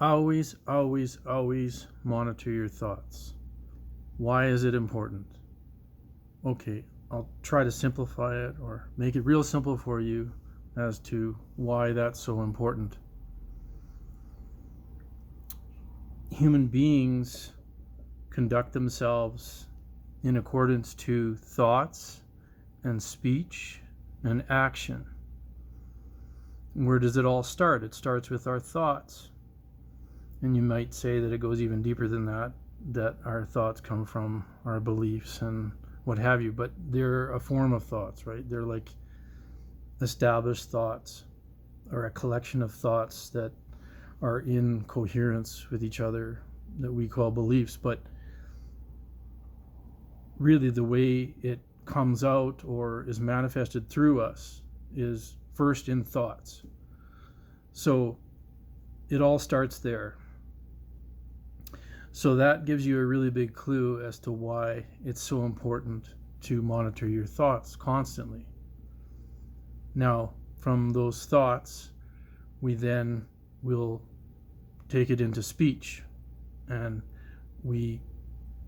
Always, always, always monitor your thoughts. Why is it important? Okay, I'll try to simplify it or make it real simple for you as to why that's so important. Human beings conduct themselves in accordance to thoughts and speech and action. Where does it all start? It starts with our thoughts. And you might say that it goes even deeper than that, that our thoughts come from our beliefs and what have you, but they're a form of thoughts, right? They're like established thoughts or a collection of thoughts that are in coherence with each other that we call beliefs. But really the way it comes out or is manifested through us is first in thoughts. So it all starts there. So that gives you a really big clue as to why it's so important to monitor your thoughts constantly. Now, from those thoughts, we then will take it into speech, and we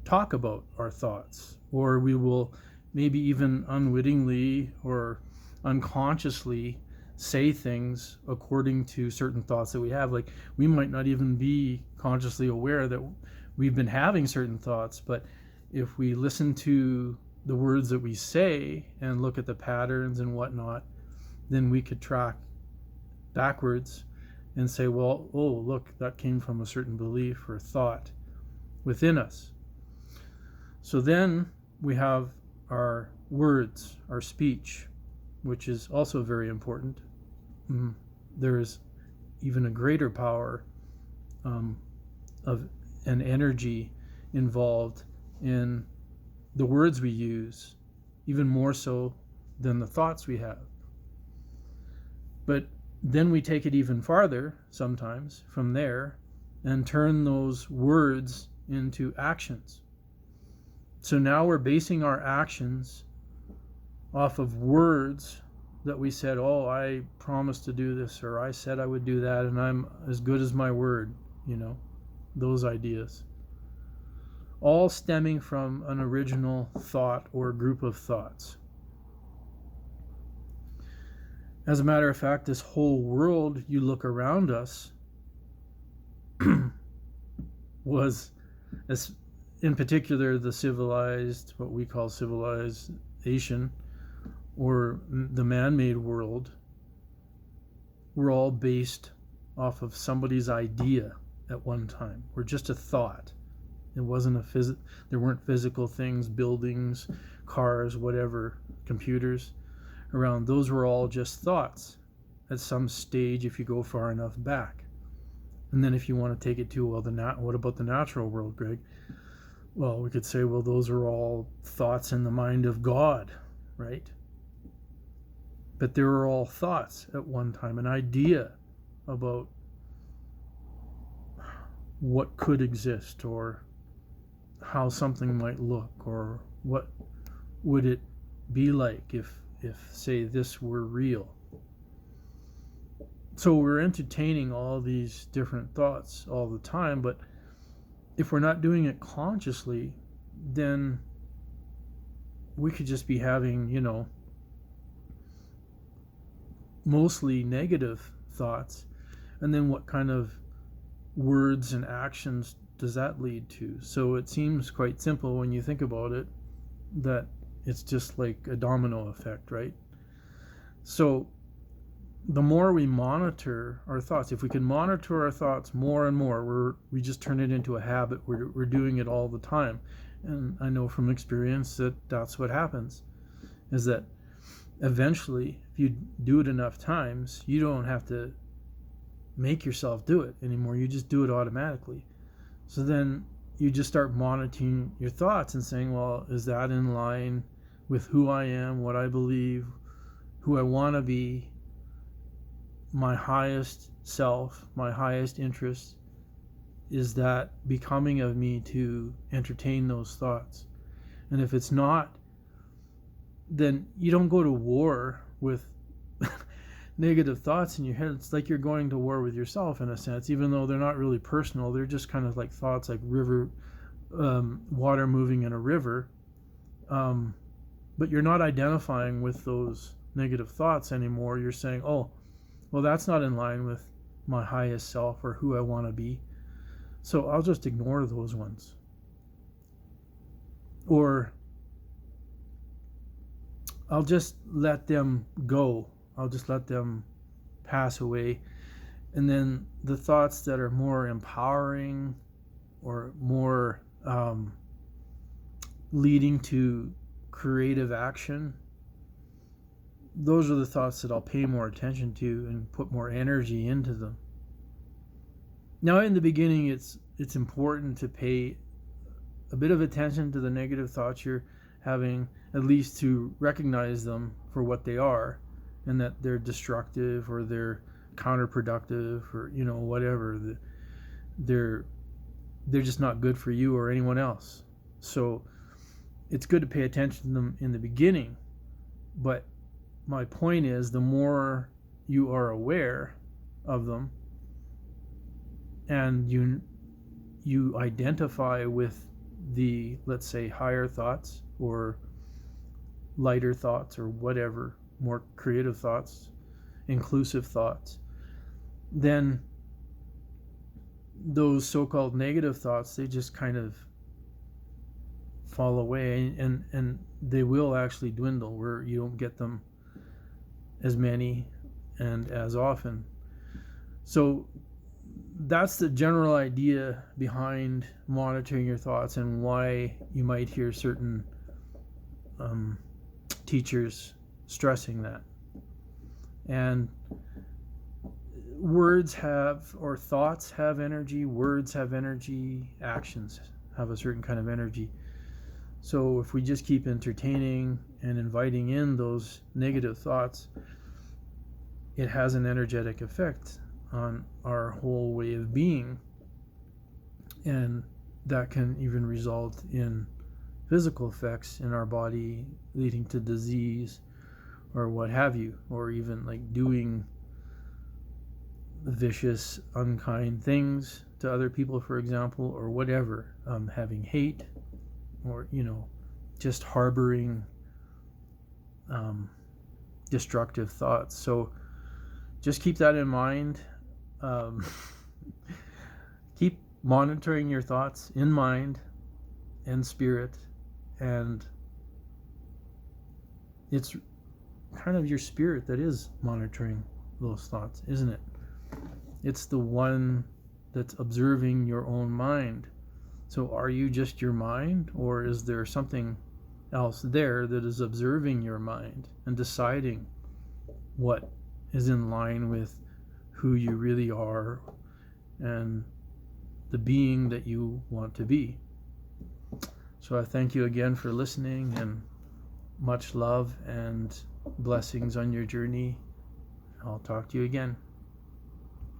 talk about our thoughts, or we will maybe even unwittingly or unconsciously say things according to certain thoughts that we have. Like, we might not even be consciously aware that we've been having certain thoughts, but if we listen to the words that we say and look at the patterns and whatnot, then we could track backwards and say, well, oh, look, that came from a certain belief or thought within us. So then we have our words, our speech, which is also very important. There is even a greater power of an energy involved in the words we use, even more so than the thoughts we have. But then we take it even farther sometimes from there and turn those words into actions. So now we're basing our actions off of words that we said, oh, I promised to do this, or I said I would do that, and I'm as good as my word, those ideas. All stemming from an original thought or group of thoughts. As a matter of fact, this whole world, you look around us, was, as in particular, the civilized, what we call civilization, or the man-made world, were all based off of somebody's idea at one time. We're just a thought. It wasn't there weren't physical things, buildings, cars, whatever, computers around. Those were all just thoughts at some stage if you go far enough back. And then if you want to take it to, well, what about the natural world, Greg? Well, we could say, well, those are all thoughts in the mind of God, right? But they were all thoughts at one time, an idea about what could exist, or how something might look, or what would it be like if say this were real. So we're entertaining all these different thoughts all the time, but if we're not doing it consciously, then we could just be having, mostly negative thoughts. And then what kind of words and actions does that lead to? So it seems quite simple when you think about it, that it's just like a domino effect, right? So the more we monitor our thoughts, if we can monitor our thoughts more and more, we just turn it into a habit. We're doing it all the time. And I know from experience that that's what happens, is that eventually, if you do it enough times, you don't have to make yourself do it anymore. You just do it automatically. So then you just start monitoring your thoughts and saying, well, is that in line with who I am, what I believe, who I want to be, my highest self, my highest interest? Is that becoming of me to entertain those thoughts? And if it's not, then you don't go to war with negative thoughts in your head, it's like you're going to war with yourself in a sense, even though they're not really personal. They're just kind of like thoughts, like water moving in a river. But you're not identifying with those negative thoughts anymore. You're saying, oh, well, that's not in line with my highest self or who I want to be. So I'll just ignore those ones. Or I'll just let them go. I'll just let them pass away. And then the thoughts that are more empowering or more leading to creative action, those are the thoughts that I'll pay more attention to and put more energy into them. Now, in the beginning, it's important to pay a bit of attention to the negative thoughts you're having, at least to recognize them for what they are, and that they're destructive or they're counterproductive or whatever. They're just not good for you or anyone else. So it's good to pay attention to them in the beginning, but my point is, the more you are aware of them and you identify with the, let's say, higher thoughts or lighter thoughts or whatever, more creative thoughts, inclusive thoughts, then those so-called negative thoughts, they just kind of fall away, and they will actually dwindle, where you don't get them as many and as often. So that's the general idea behind monitoring your thoughts, and why you might hear certain teachers stressing that. And words have, or thoughts have energy, words have energy, actions have a certain kind of energy. So if we just keep entertaining and inviting in those negative thoughts, it has an energetic effect on our whole way of being. And that can even result in physical effects in our body, leading to disease or what have you, or even like doing vicious, unkind things to other people, for example, or whatever, having hate, or just harboring destructive thoughts. So just keep that in mind. Keep monitoring your thoughts in mind and spirit, and it's kind of your spirit that is monitoring those thoughts, isn't it? It's the one that's observing your own mind. So are you just your mind, or is there something else there that is observing your mind and deciding what is in line with who you really are and the being that you want to be? So I thank you again for listening, and much love and blessings on your journey. I'll talk to you again.